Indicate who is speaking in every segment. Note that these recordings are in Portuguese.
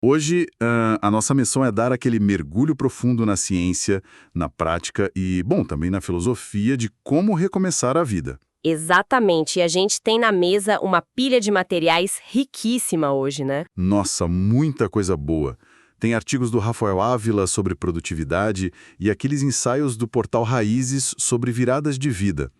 Speaker 1: Hoje, a nossa missão é dar aquele mergulho profundo na ciência, na prática e, bom, também na filosofia de como recomeçar a vida.
Speaker 2: Exatamente, e a gente tem na mesa uma pilha de materiais riquíssima hoje, né?
Speaker 1: Nossa, muita coisa boa. Tem artigos do Rafael Ávila sobre produtividade e aqueles ensaios do portal Raízes sobre viradas de vida,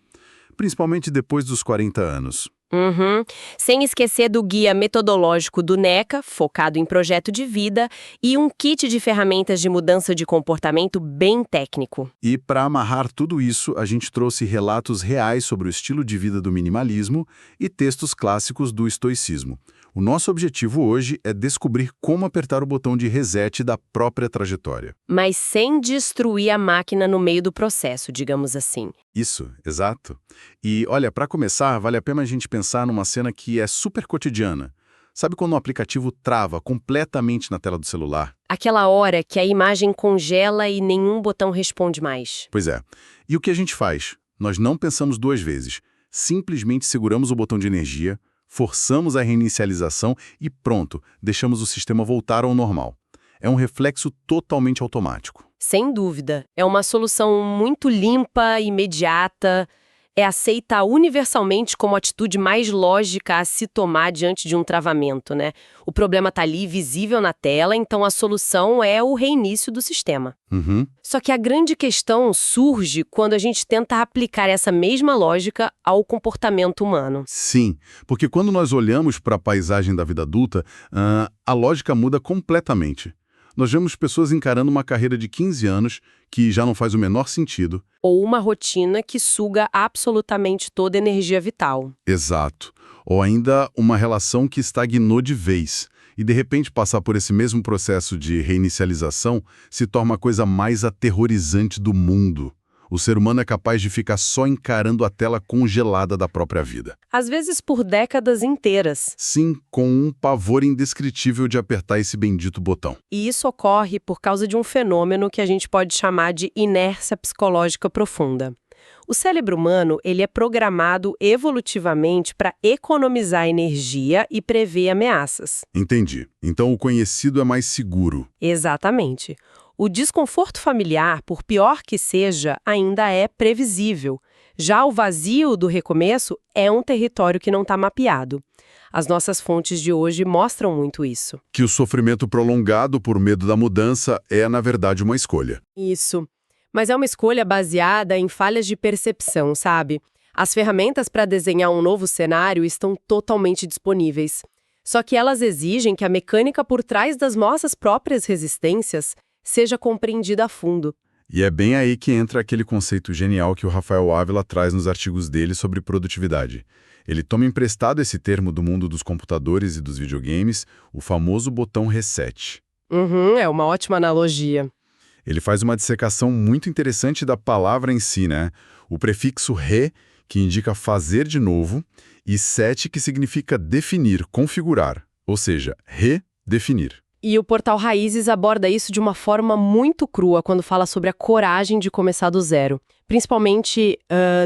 Speaker 1: principalmente depois dos 40 anos.
Speaker 2: Uhum. Sem esquecer do guia metodológico do NECA, focado em projeto de vida, e um kit de ferramentas de mudança de comportamento bem técnico.
Speaker 1: E para amarrar tudo isso, a gente trouxe relatos reais sobre o estilo de vida do minimalismo e textos clássicos do estoicismo. O nosso objetivo hoje é descobrir como apertar o botão de reset da própria trajetória.
Speaker 2: Mas sem destruir a máquina no meio do processo, digamos assim.
Speaker 1: Isso, exato. E olha, para começar, vale a pena a gente pensar numa cena que é super cotidiana. Sabe quando um aplicativo trava completamente na tela do celular?
Speaker 2: Aquela hora que a imagem congela e nenhum botão responde mais.
Speaker 1: Pois é. E o que a gente faz? Nós não pensamos duas vezes. Simplesmente seguramos o botão de energia, forçamos a reinicialização e pronto, deixamos o sistema voltar ao normal. É um reflexo totalmente automático.
Speaker 2: Sem dúvida. É uma solução muito limpa, imediata, é aceita universalmente como a atitude mais lógica a se tomar diante de um travamento, né? O problema está ali, visível na tela, então a solução é o reinício do sistema.
Speaker 1: Uhum.
Speaker 2: Só que a grande questão surge quando a gente tenta aplicar essa mesma lógica ao comportamento humano.
Speaker 1: Sim, porque quando nós olhamos para a paisagem da vida adulta, a lógica muda completamente. Nós vemos pessoas encarando uma carreira de 15 anos que já não faz o menor sentido.
Speaker 2: Ou uma rotina que suga absolutamente toda a energia vital.
Speaker 1: Exato. Ou ainda uma relação que estagnou de vez. E de repente passar por esse mesmo processo de reinicialização se torna a coisa mais aterrorizante do mundo. O ser humano é capaz de ficar só encarando a tela congelada da própria vida.
Speaker 2: Às vezes por décadas inteiras.
Speaker 1: Sim, com um pavor indescritível de apertar esse bendito botão.
Speaker 2: E isso ocorre por causa de um fenômeno que a gente pode chamar de inércia psicológica profunda. O cérebro humano, ele é programado evolutivamente para economizar energia e prever ameaças.
Speaker 1: Entendi. Então o conhecido é mais seguro.
Speaker 2: Exatamente. O desconforto familiar, por pior que seja, ainda é previsível. Já o vazio do recomeço é um território que não está mapeado. As nossas fontes de hoje mostram muito isso.
Speaker 1: Que o sofrimento prolongado por medo da mudança é, na verdade, uma escolha.
Speaker 2: Isso. Mas é uma escolha baseada em falhas de percepção, sabe? As ferramentas para desenhar um novo cenário estão totalmente disponíveis. Só que elas exigem que a mecânica por trás das nossas próprias resistências seja compreendida a fundo.
Speaker 1: E é bem aí que entra aquele conceito genial que o Rafael Ávila traz nos artigos dele sobre produtividade. Ele toma emprestado esse termo do mundo dos computadores e dos videogames, o famoso botão reset.
Speaker 2: É uma ótima analogia.
Speaker 1: Ele faz uma dissecação muito interessante da palavra em si, né? O prefixo re, que indica fazer de novo, e set, que significa definir, configurar, ou seja, redefinir.
Speaker 2: E o portal Raízes aborda isso de uma forma muito crua quando fala sobre a coragem de começar do zero, principalmente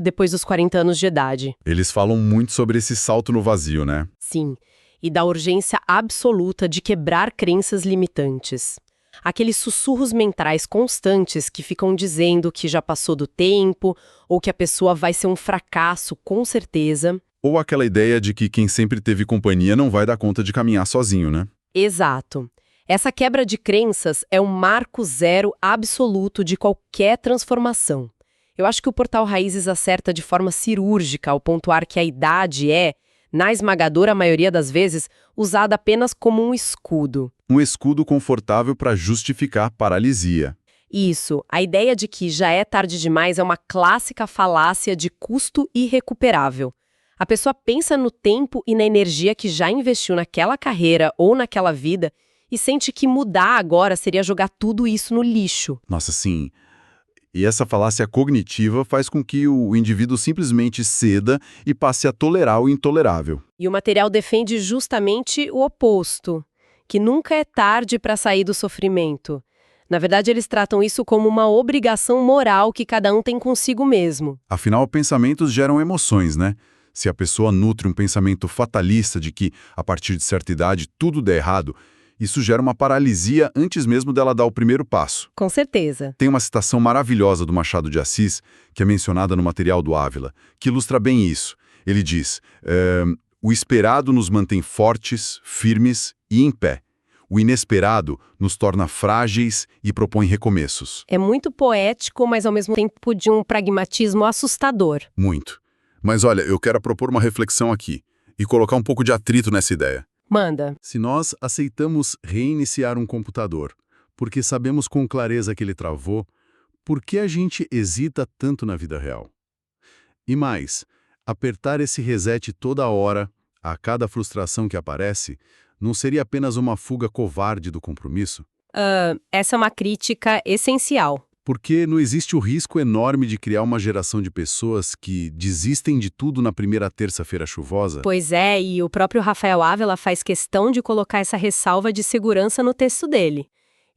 Speaker 2: depois dos 40 anos de idade.
Speaker 1: Eles falam muito sobre esse salto no vazio, né?
Speaker 2: Sim, e da urgência absoluta de quebrar crenças limitantes. Aqueles sussurros mentais constantes que ficam dizendo que já passou do tempo ou que a pessoa vai ser um fracasso, com certeza.
Speaker 1: Ou aquela ideia de que quem sempre teve companhia não vai dar conta de caminhar sozinho, né?
Speaker 2: Exato. Essa quebra de crenças é um marco zero absoluto de qualquer transformação. Eu acho que o portal Raízes acerta de forma cirúrgica ao pontuar que a idade é, na esmagadora maioria das vezes, usada apenas como um escudo.
Speaker 1: Um escudo confortável para justificar paralisia.
Speaker 2: Isso, a ideia de que já é tarde demais é uma clássica falácia de custo irrecuperável. A pessoa pensa no tempo e na energia que já investiu naquela carreira ou naquela vida e sente que mudar agora seria jogar tudo isso no lixo.
Speaker 1: Nossa, sim. E essa falácia cognitiva faz com que o indivíduo simplesmente ceda e passe a tolerar o intolerável.
Speaker 2: E o material defende justamente o oposto, que nunca é tarde para sair do sofrimento. Na verdade, eles tratam isso como uma obrigação moral que cada um tem consigo mesmo.
Speaker 1: Afinal, pensamentos geram emoções, né? Se a pessoa nutre um pensamento fatalista de que, a partir de certa idade, tudo dá errado, Isso gera uma paralisia antes mesmo dela dar o primeiro passo.
Speaker 2: Com certeza.
Speaker 1: Tem uma citação maravilhosa do Machado de Assis, que é mencionada no material do Ávila, que ilustra bem isso. Ele diz, o esperado nos mantém fortes, firmes e em pé. O inesperado nos torna frágeis e propõe recomeços.
Speaker 2: É muito poético, mas ao mesmo tempo de um pragmatismo assustador.
Speaker 1: Muito. Mas olha, eu quero propor uma reflexão aqui e colocar um pouco de atrito nessa ideia.
Speaker 2: Manda.
Speaker 1: Se nós aceitamos reiniciar um computador porque sabemos com clareza que ele travou, por que a gente hesita tanto na vida real? E mais, apertar esse reset toda hora, a cada frustração que aparece, não seria apenas uma fuga covarde do compromisso?
Speaker 2: Essa é uma crítica essencial.
Speaker 1: Porque não existe o risco enorme de criar uma geração de pessoas que desistem de tudo na primeira terça-feira chuvosa?
Speaker 2: Pois é, e o próprio Rafael Ávila faz questão de colocar essa ressalva de segurança no texto dele.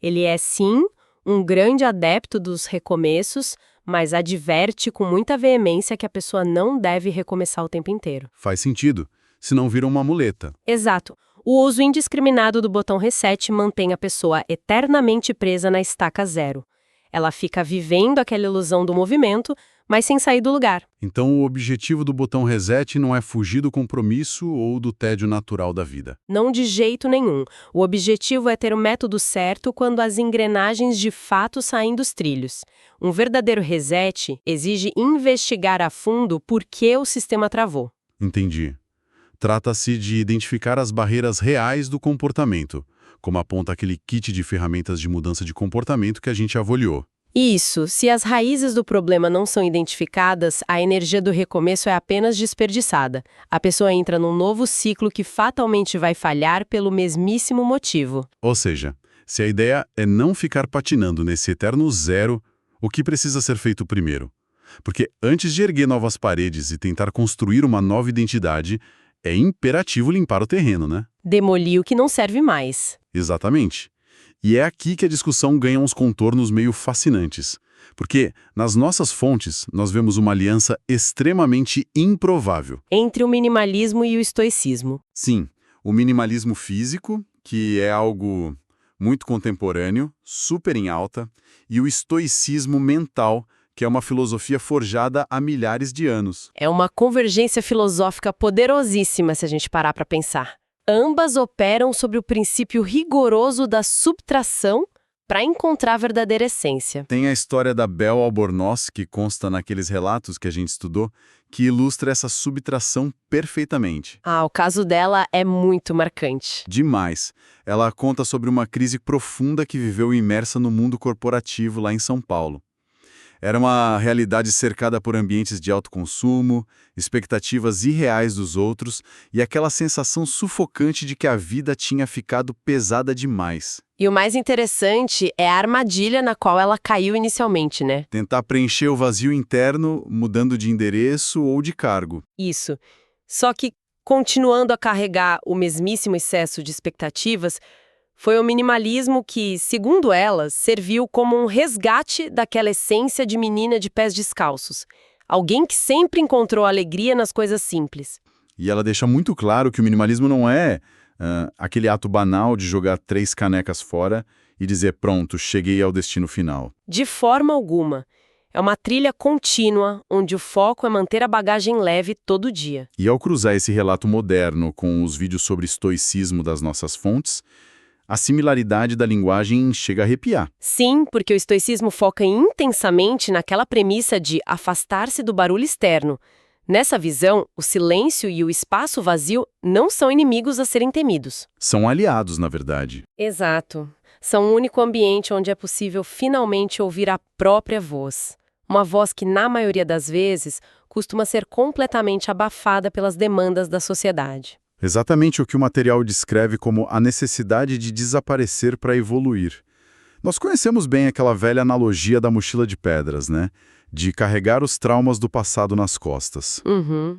Speaker 2: Ele é, sim, um grande adepto dos recomeços, mas adverte com muita veemência que a pessoa não deve recomeçar o tempo inteiro.
Speaker 1: Faz sentido, senão vira uma muleta.
Speaker 2: Exato. O uso indiscriminado do botão reset mantém a pessoa eternamente presa na estaca zero. Ela fica vivendo aquela ilusão do movimento, mas sem sair do lugar.
Speaker 1: Então o objetivo do botão reset não é fugir do compromisso ou do tédio natural da vida.
Speaker 2: Não de jeito nenhum. O objetivo é ter o método certo quando as engrenagens de fato saem dos trilhos. Um verdadeiro reset exige investigar a fundo por que o sistema travou.
Speaker 1: Entendi. Trata-se de identificar as barreiras reais do comportamento, como aponta aquele kit de ferramentas de mudança de comportamento que a gente avaliou.
Speaker 2: Isso, se as raízes do problema não são identificadas, a energia do recomeço é apenas desperdiçada. A pessoa entra num novo ciclo que fatalmente vai falhar pelo mesmíssimo motivo.
Speaker 1: Ou seja, se a ideia é não ficar patinando nesse eterno zero, o que precisa ser feito primeiro? Porque antes de erguer novas paredes e tentar construir uma nova identidade, é imperativo limpar o terreno, né?
Speaker 2: Demolir o que não serve mais.
Speaker 1: Exatamente. E é aqui que a discussão ganha uns contornos meio fascinantes. Porque, nas nossas fontes, nós vemos uma aliança extremamente improvável.
Speaker 2: Entre o minimalismo e o estoicismo.
Speaker 1: Sim, o minimalismo físico, que é algo muito contemporâneo, super em alta, e o estoicismo mental, que é uma filosofia forjada há milhares de anos.
Speaker 2: É uma convergência filosófica poderosíssima se a gente parar para pensar. Ambas operam sobre o princípio rigoroso da subtração para encontrar a verdadeira essência.
Speaker 1: Tem a história da Belle Albornoz, que consta naqueles relatos que a gente estudou, que ilustra essa subtração perfeitamente.
Speaker 2: O caso dela é muito marcante.
Speaker 1: Demais. Ela conta sobre uma crise profunda que viveu imersa no mundo corporativo lá em São Paulo. Era uma realidade cercada por ambientes de alto consumo, expectativas irreais dos outros e aquela sensação sufocante de que a vida tinha ficado pesada demais.
Speaker 2: E o mais interessante é a armadilha na qual ela caiu inicialmente, né?
Speaker 1: Tentar preencher o vazio interno mudando de endereço ou de cargo.
Speaker 2: Isso. Só que, continuando a carregar o mesmíssimo excesso de expectativas, foi o minimalismo que, segundo ela, serviu como um resgate daquela essência de menina de pés descalços. Alguém que sempre encontrou alegria nas coisas simples.
Speaker 1: E ela deixa muito claro que o minimalismo não é aquele ato banal de jogar 3 canecas fora e dizer, pronto, cheguei ao destino final.
Speaker 2: De forma alguma. É uma trilha contínua, onde o foco é manter a bagagem leve todo dia.
Speaker 1: E ao cruzar esse relato moderno com os vídeos sobre estoicismo das nossas fontes, a similaridade da linguagem chega a arrepiar.
Speaker 2: Sim, porque o estoicismo foca intensamente naquela premissa de afastar-se do barulho externo. Nessa visão, o silêncio e o espaço vazio não são inimigos a serem temidos.
Speaker 1: São aliados, na verdade.
Speaker 2: Exato. São o único ambiente onde é possível finalmente ouvir a própria voz. Uma voz que, na maioria das vezes, costuma ser completamente abafada pelas demandas da sociedade.
Speaker 1: Exatamente o que o material descreve como a necessidade de desaparecer para evoluir. Nós conhecemos bem aquela velha analogia da mochila de pedras, né? De carregar os traumas do passado nas costas.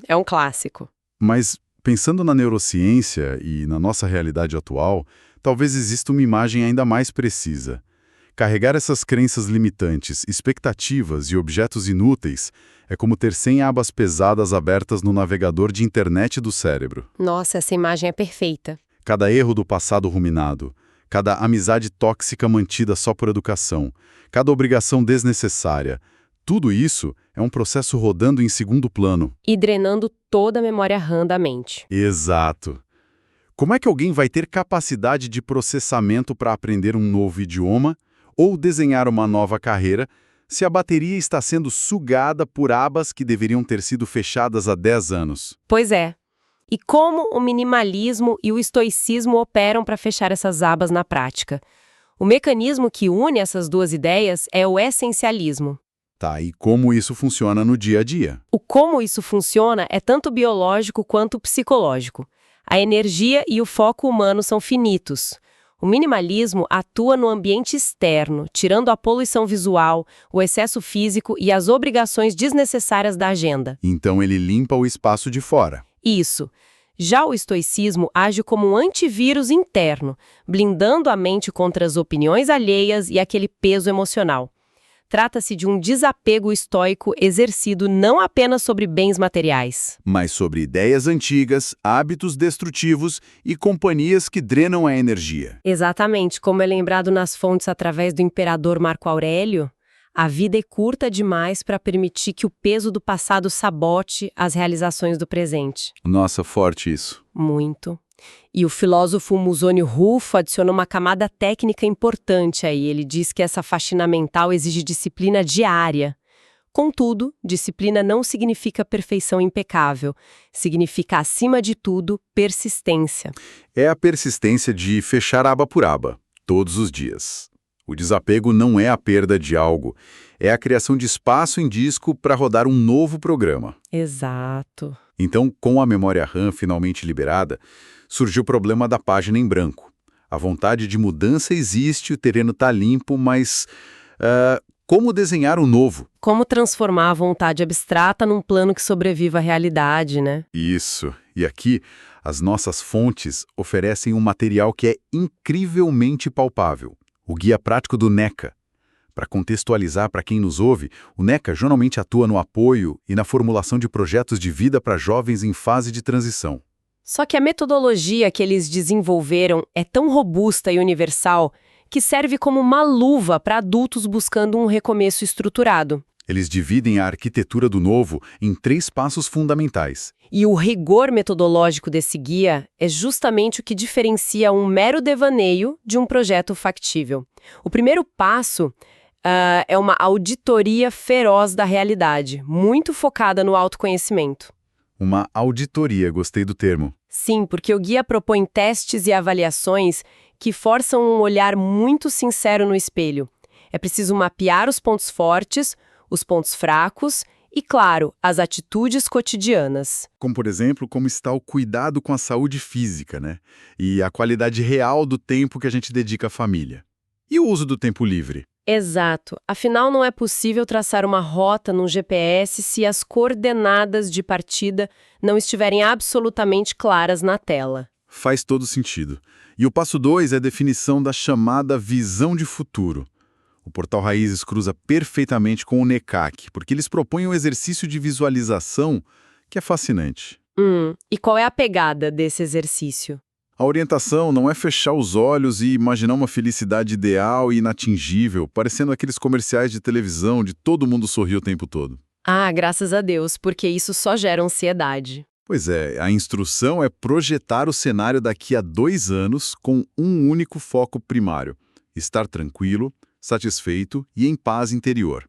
Speaker 2: É um clássico.
Speaker 1: Mas, pensando na neurociência e na nossa realidade atual, talvez exista uma imagem ainda mais precisa. Carregar essas crenças limitantes, expectativas e objetos inúteis é como ter 100 abas pesadas abertas no navegador de internet do cérebro.
Speaker 2: Nossa, essa imagem é perfeita.
Speaker 1: Cada erro do passado ruminado, cada amizade tóxica mantida só por educação, cada obrigação desnecessária. Tudo isso é um processo rodando em segundo plano.
Speaker 2: E drenando toda a memória RAM da mente.
Speaker 1: Exato. Como é que alguém vai ter capacidade de processamento para aprender um novo idioma ou desenhar uma nova carreira se a bateria está sendo sugada por abas que deveriam ter sido fechadas há 10 anos?
Speaker 2: Pois é. E como o minimalismo e o estoicismo operam para fechar essas abas na prática? O mecanismo que une essas duas ideias é o essencialismo.
Speaker 1: Tá, e como isso funciona no dia a dia?
Speaker 2: O como isso funciona é tanto biológico quanto psicológico. A energia e o foco humano são finitos. O minimalismo atua no ambiente externo, tirando a poluição visual, o excesso físico e as obrigações desnecessárias da agenda.
Speaker 1: Então ele limpa o espaço de fora.
Speaker 2: Isso. Já o estoicismo age como um antivírus interno, blindando a mente contra as opiniões alheias e aquele peso emocional. Trata-se de um desapego estoico exercido não apenas sobre bens materiais,
Speaker 1: Mas sobre ideias antigas, hábitos destrutivos e companhias que drenam a energia.
Speaker 2: exatamente como é lembrado nas fontes através do imperador Marco Aurélio. A vida é curta demais para permitir que o peso do passado sabote as realizações do presente.
Speaker 1: Nossa, forte isso.
Speaker 2: Muito. E o filósofo Musônio Rufo adiciona uma camada técnica importante aí. Ele diz que essa faxina mental exige disciplina diária. Contudo, disciplina não significa perfeição impecável. Significa, acima de tudo, persistência.
Speaker 1: É a persistência de fechar aba por aba, todos os dias. O desapego não é a perda de algo, é a criação de espaço em disco para rodar um novo programa.
Speaker 2: Exato.
Speaker 1: Então, com a memória RAM finalmente liberada, surgiu o problema da página em branco. A vontade de mudança existe, o terreno está limpo, mas como desenhar o novo?
Speaker 2: Como transformar a vontade abstrata num plano que sobreviva à realidade, né?
Speaker 1: Isso. E aqui, as nossas fontes oferecem um material que é incrivelmente palpável. O Guia Prático do NECA. Para contextualizar para quem nos ouve, o NECA geralmente atua no apoio e na formulação de projetos de vida para jovens em fase de transição.
Speaker 2: Só que a metodologia que eles desenvolveram é tão robusta e universal que serve como uma luva para adultos buscando um recomeço estruturado.
Speaker 1: Eles dividem a arquitetura do novo em 3 passos fundamentais.
Speaker 2: E o rigor metodológico desse guia é justamente o que diferencia um mero devaneio de um projeto factível. O primeiro passo é uma auditoria feroz da realidade, muito focada no autoconhecimento.
Speaker 1: Uma auditoria, gostei do termo.
Speaker 2: Sim, porque o guia propõe testes e avaliações que forçam um olhar muito sincero no espelho. É preciso mapear os pontos fortes, os pontos fracos e, claro, as atitudes cotidianas.
Speaker 1: Como, por exemplo, como está o cuidado com a saúde física, né? E a qualidade real do tempo que a gente dedica à família. E o uso do tempo livre?
Speaker 2: Exato. Afinal, não é possível traçar uma rota num GPS se as coordenadas de partida não estiverem absolutamente claras na tela.
Speaker 1: Faz todo sentido. E o passo 2 é a definição da chamada visão de futuro. O Portal Raízes cruza perfeitamente com o NECAC, porque eles propõem um exercício de visualização que é fascinante.
Speaker 2: E qual é a pegada desse exercício?
Speaker 1: A orientação não é fechar os olhos e imaginar uma felicidade ideal e inatingível, parecendo aqueles comerciais de televisão de todo mundo sorrir o tempo todo.
Speaker 2: Ah, graças a Deus, porque isso só gera ansiedade.
Speaker 1: Pois é, a instrução é projetar o cenário daqui a 2 anos com um único foco primário: estar tranquilo, satisfeito e em paz interior.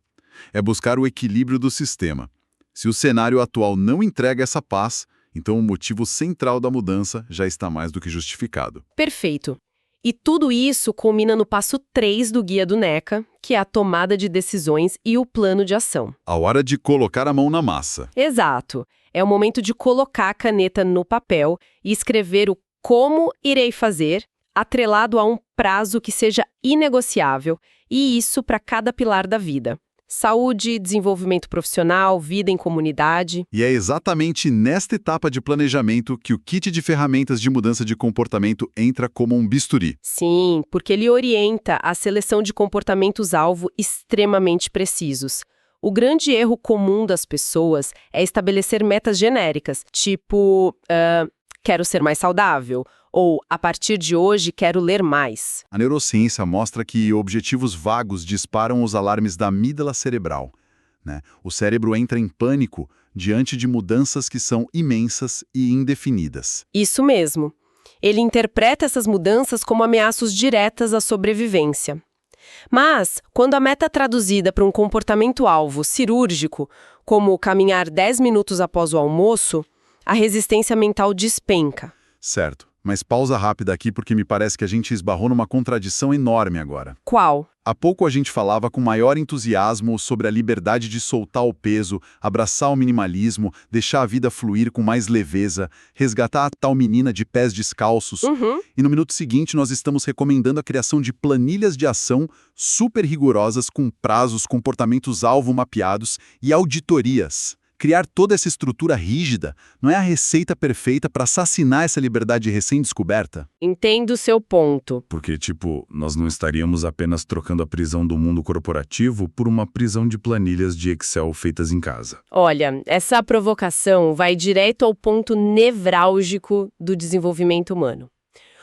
Speaker 1: É buscar o equilíbrio do sistema. Se o cenário atual não entrega essa paz, então o motivo central da mudança já está mais do que justificado.
Speaker 2: Perfeito. E tudo isso culmina no passo 3 do Guia do NECA, que é a tomada de decisões e o plano de ação.
Speaker 1: A hora de colocar a mão na massa.
Speaker 2: Exato. É o momento de colocar a caneta no papel e escrever o como irei fazer, atrelado a um prazo que seja inegociável, e isso para cada pilar da vida. Saúde, desenvolvimento profissional, vida em comunidade.
Speaker 1: E é exatamente nesta etapa de planejamento que o kit de ferramentas de mudança de comportamento entra como um bisturi.
Speaker 2: Sim, porque ele orienta a seleção de comportamentos-alvo extremamente precisos. O grande erro comum das pessoas é estabelecer metas genéricas, tipo, quero ser mais saudável, ou a partir de hoje quero ler mais.
Speaker 1: A neurociência mostra que objetivos vagos disparam os alarmes da amígdala cerebral, né? O cérebro entra em pânico diante de mudanças que são imensas e indefinidas.
Speaker 2: Isso mesmo. Ele interpreta essas mudanças como ameaças diretas à sobrevivência. Mas, quando a meta é traduzida para um comportamento-alvo cirúrgico, como caminhar 10 minutos após o almoço, a resistência mental despenca.
Speaker 1: Certo, mas pausa rápida aqui porque me parece que a gente esbarrou numa contradição enorme agora.
Speaker 2: Qual?
Speaker 1: Há pouco a gente falava com maior entusiasmo sobre a liberdade de soltar o peso, abraçar o minimalismo, deixar a vida fluir com mais leveza, resgatar a tal menina de pés descalços. E no minuto seguinte nós estamos recomendando a criação de planilhas de ação super rigorosas com prazos, comportamentos-alvo mapeados e auditorias. Criar toda essa estrutura rígida não é a receita perfeita para assassinar essa liberdade recém-descoberta?
Speaker 2: Entendo o seu ponto.
Speaker 1: Porque, nós não estaríamos apenas trocando a prisão do mundo corporativo por uma prisão de planilhas de Excel feitas em casa.
Speaker 2: Olha, essa provocação vai direto ao ponto nevrálgico do desenvolvimento humano.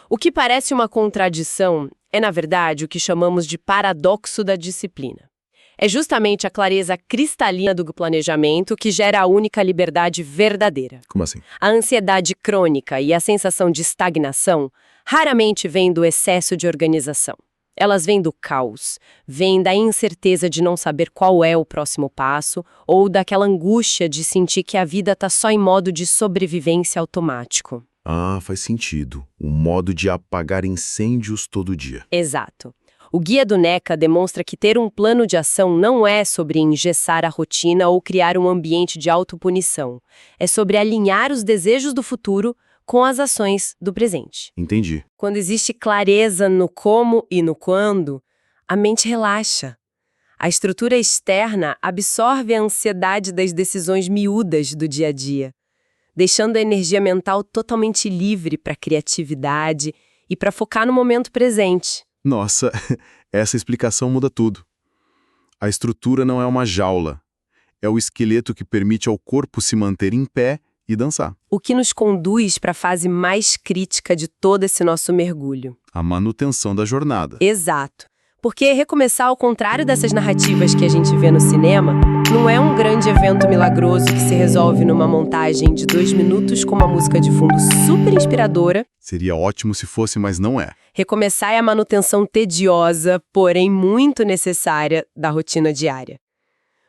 Speaker 2: O que parece uma contradição é, na verdade, o que chamamos de paradoxo da disciplina. É justamente a clareza cristalina do planejamento que gera a única liberdade verdadeira.
Speaker 1: Como assim?
Speaker 2: A ansiedade crônica e a sensação de estagnação raramente vêm do excesso de organização. Elas vêm do caos, vêm da incerteza de não saber qual é o próximo passo ou daquela angústia de sentir que a vida está só em modo de sobrevivência automático.
Speaker 3: Ah, faz sentido. O modo de apagar incêndios todo dia.
Speaker 2: Exato. O Guia do NECA demonstra que ter um plano de ação não é sobre engessar a rotina ou criar um ambiente de autopunição. É sobre alinhar os desejos do futuro com as ações do presente.
Speaker 3: Entendi.
Speaker 2: Quando existe clareza no como e no quando, a mente relaxa. A estrutura externa absorve a ansiedade das decisões miúdas do dia a dia, deixando a energia mental totalmente livre para a criatividade e para focar no momento presente.
Speaker 3: Nossa, essa explicação muda tudo. A estrutura não é uma jaula. É o esqueleto que permite ao corpo se manter em pé e dançar.
Speaker 2: O que nos conduz para a fase mais crítica de todo esse nosso mergulho.
Speaker 3: A manutenção da jornada.
Speaker 2: Exato. Porque recomeçar ao contrário dessas narrativas que a gente vê no cinema, não é um grande evento milagroso que se resolve numa montagem de 2 minutos com uma música de fundo super inspiradora.
Speaker 3: Seria ótimo se fosse, mas não é.
Speaker 2: Recomeçar é a manutenção tediosa, porém muito necessária, da rotina diária.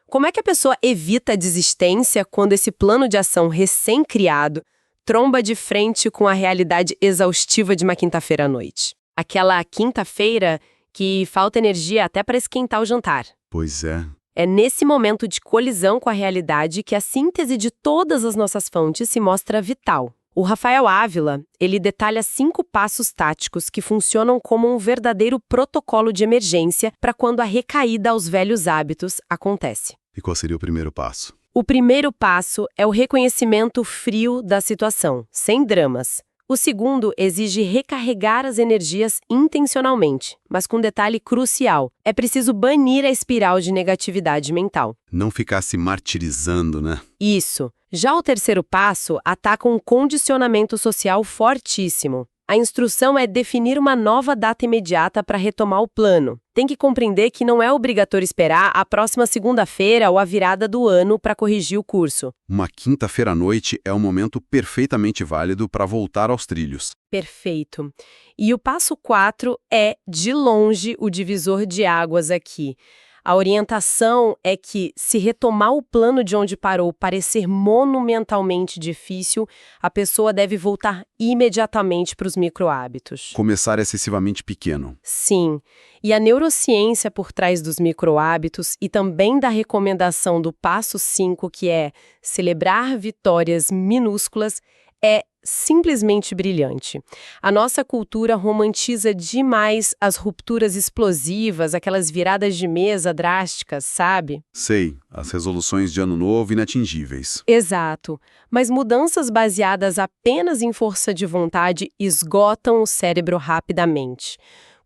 Speaker 2: Como é que a pessoa evita a desistência quando esse plano de ação recém-criado tromba de frente com a realidade exaustiva de uma quinta-feira à noite? Aquela quinta-feira que falta energia até para esquentar o jantar.
Speaker 3: Pois é.
Speaker 2: É nesse momento de colisão com a realidade que a síntese de todas as nossas fontes se mostra vital. O Rafael Ávila, ele detalha 5 passos táticos que funcionam como um verdadeiro protocolo de emergência para quando a recaída aos velhos hábitos acontece.
Speaker 3: E qual seria o primeiro passo?
Speaker 2: O primeiro passo é o reconhecimento frio da situação, sem dramas. O segundo exige recarregar as energias intencionalmente, mas com um detalhe crucial: é preciso banir a espiral de negatividade mental.
Speaker 3: Não ficar se martirizando, né?
Speaker 2: Isso. Já o terceiro passo ataca um condicionamento social fortíssimo. A instrução é definir uma nova data imediata para retomar o plano. Tem que compreender que não é obrigatório esperar a próxima segunda-feira ou a virada do ano para corrigir o curso.
Speaker 3: Uma quinta-feira à noite é um momento perfeitamente válido para voltar aos trilhos.
Speaker 2: Perfeito. E o passo 4 é, de longe, o divisor de águas aqui. A orientação é que, se retomar o plano de onde parou parecer monumentalmente difícil, a pessoa deve voltar imediatamente para os micro-hábitos.
Speaker 3: Começar excessivamente pequeno.
Speaker 2: Sim. E a neurociência por trás dos micro-hábitos e também da recomendação do passo 5, que é celebrar vitórias minúsculas, é simplesmente brilhante. A nossa cultura romantiza demais as rupturas explosivas, aquelas viradas de mesa drásticas, sabe?
Speaker 3: Sei, as resoluções de ano novo inatingíveis.
Speaker 2: Exato. Mas mudanças baseadas apenas em força de vontade esgotam o cérebro rapidamente.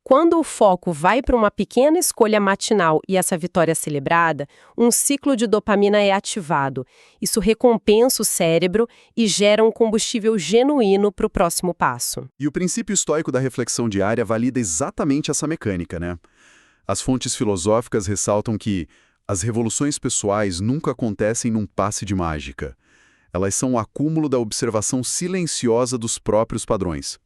Speaker 2: Quando o foco vai para uma pequena escolha matinal e essa vitória é celebrada, um ciclo de dopamina é ativado. Isso recompensa o cérebro e gera um combustível genuíno para o próximo passo.
Speaker 4: E o princípio estoico da reflexão diária valida exatamente essa mecânica, né? As fontes filosóficas ressaltam que as revoluções pessoais nunca acontecem num passe de mágica. Elas são o acúmulo da observação silenciosa dos próprios padrões.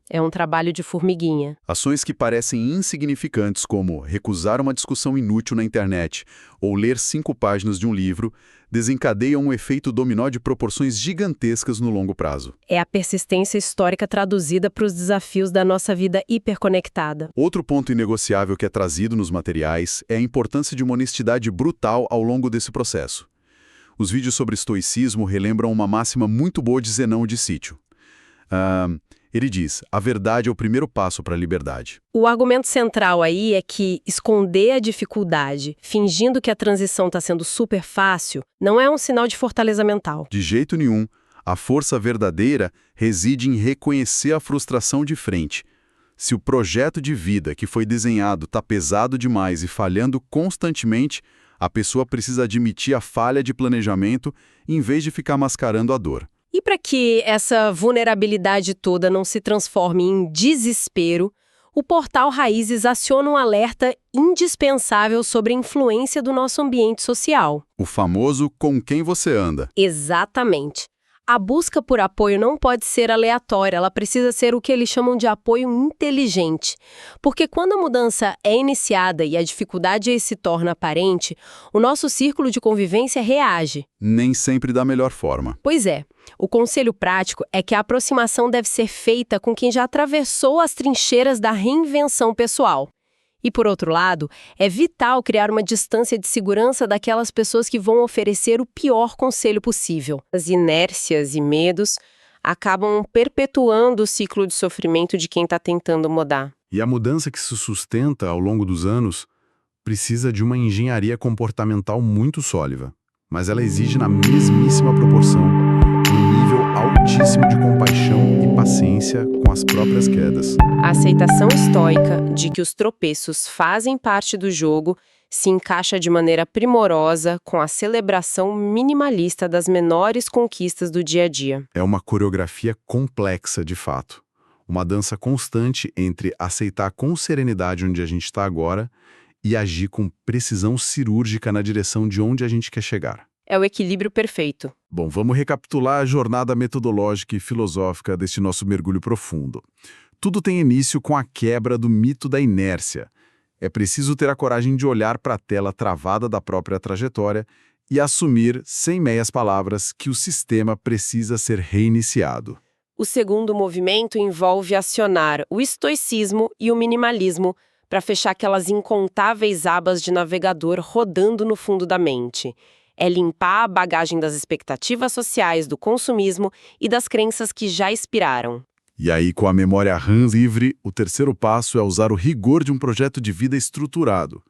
Speaker 2: É um trabalho de formiguinha.
Speaker 4: Ações que parecem insignificantes, como recusar uma discussão inútil na internet ou ler 5 páginas de um livro, desencadeiam um efeito dominó de proporções gigantescas no longo prazo.
Speaker 2: É a persistência histórica traduzida para os desafios da nossa vida hiperconectada.
Speaker 4: Outro ponto inegociável que é trazido nos materiais é a importância de uma honestidade brutal ao longo desse processo. Os vídeos sobre estoicismo relembram uma máxima muito boa de Zenão de Sítio. Ele diz, a verdade é o primeiro passo para a liberdade.
Speaker 2: O argumento central aí é que esconder a dificuldade, fingindo que a transição está sendo super fácil, não é um sinal de fortaleza mental.
Speaker 4: De jeito nenhum, a força verdadeira reside em reconhecer a frustração de frente. Se o projeto de vida que foi desenhado está pesado demais e falhando constantemente, a pessoa precisa admitir a falha de planejamento em vez de ficar mascarando a dor.
Speaker 2: E para que essa vulnerabilidade toda não se transforme em desespero, o portal Raízes aciona um alerta indispensável sobre a influência do nosso ambiente social.
Speaker 4: O famoso com quem você anda.
Speaker 2: Exatamente. A busca por apoio não pode ser aleatória, ela precisa ser o que eles chamam de apoio inteligente. Porque quando a mudança é iniciada e a dificuldade se torna aparente, o nosso círculo de convivência reage.
Speaker 4: Nem sempre da melhor forma.
Speaker 2: Pois é. O conselho prático é que a aproximação deve ser feita com quem já atravessou as trincheiras da reinvenção pessoal. E, por outro lado, é vital criar uma distância de segurança daquelas pessoas que vão oferecer o pior conselho possível. As inércias e medos acabam perpetuando o ciclo de sofrimento de quem está tentando mudar.
Speaker 3: E a mudança que se sustenta ao longo dos anos precisa de uma engenharia comportamental muito sólida, mas ela exige na mesmíssima proporção um nível altíssimo de compaixão e paciência com as próprias quedas.
Speaker 2: A aceitação estoica de que os tropeços fazem parte do jogo se encaixa de maneira primorosa com a celebração minimalista das menores conquistas do dia a dia.
Speaker 3: É uma coreografia complexa, de fato. Uma dança constante entre aceitar com serenidade onde a gente está agora e agir com precisão cirúrgica na direção de onde a gente quer chegar.
Speaker 2: É o equilíbrio perfeito.
Speaker 3: Bom, vamos recapitular a jornada metodológica e filosófica deste nosso mergulho profundo. Tudo tem início com a quebra do mito da inércia. É preciso ter a coragem de olhar para a tela travada da própria trajetória e assumir, sem meias palavras, que o sistema precisa ser reiniciado.
Speaker 2: O segundo movimento envolve acionar o estoicismo e o minimalismo para fechar aquelas incontáveis abas de navegador rodando no fundo da mente. É limpar a bagagem das expectativas sociais, do consumismo e das crenças que já expiraram.
Speaker 3: E aí, com a memória RAM livre, o terceiro passo é usar o rigor de um projeto de vida estruturado.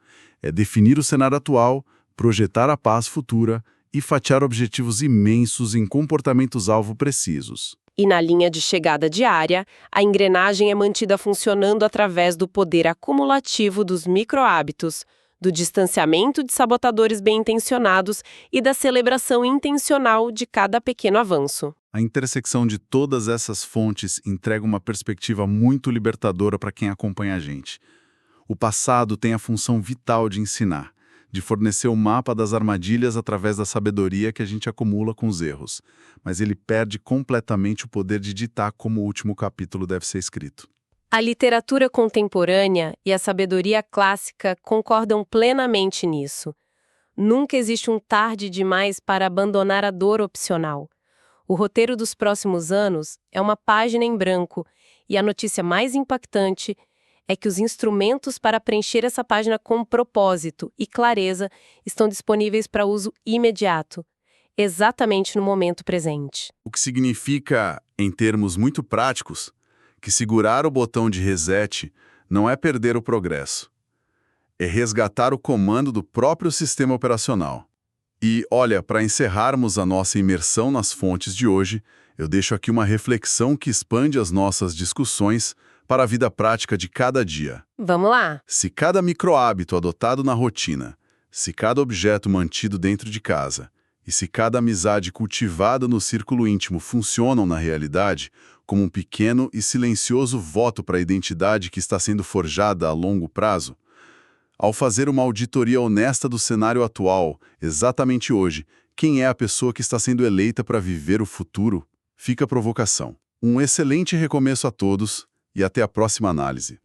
Speaker 3: É definir o cenário atual, projetar a paz futura e fatiar objetivos imensos em comportamentos-alvo precisos.
Speaker 2: E na linha de chegada diária, a engrenagem é mantida funcionando através do poder acumulativo dos micro-hábitos, do distanciamento de sabotadores bem-intencionados e da celebração intencional de cada pequeno avanço.
Speaker 3: A intersecção de todas essas fontes entrega uma perspectiva muito libertadora para quem acompanha a gente. O passado tem a função vital de ensinar, de fornecer o mapa das armadilhas através da sabedoria que a gente acumula com os erros, mas ele perde completamente o poder de ditar como o último capítulo deve ser escrito.
Speaker 2: A literatura contemporânea e a sabedoria clássica concordam plenamente nisso. Nunca existe um tarde demais para abandonar a dor opcional. O roteiro dos próximos anos é uma página em branco, e a notícia mais impactante é que os instrumentos para preencher essa página com propósito e clareza estão disponíveis para uso imediato, exatamente no momento presente.
Speaker 4: O que significa, em termos muito práticos, que segurar o botão de reset não é perder o progresso. É resgatar o comando do próprio sistema operacional. E, olha, para encerrarmos a nossa imersão nas fontes de hoje, eu deixo aqui uma reflexão que expande as nossas discussões
Speaker 3: para a vida prática de cada dia.
Speaker 2: Vamos lá.
Speaker 3: Se cada microhábito adotado na rotina, se cada objeto mantido dentro de casa, e se cada amizade cultivada no círculo íntimo funcionam na realidade, como um pequeno e silencioso voto para a identidade que está sendo forjada a longo prazo, ao fazer uma auditoria honesta do cenário atual, exatamente hoje, quem é a pessoa que está sendo eleita para viver o futuro? Fica a provocação. Um excelente recomeço a todos e até a próxima análise.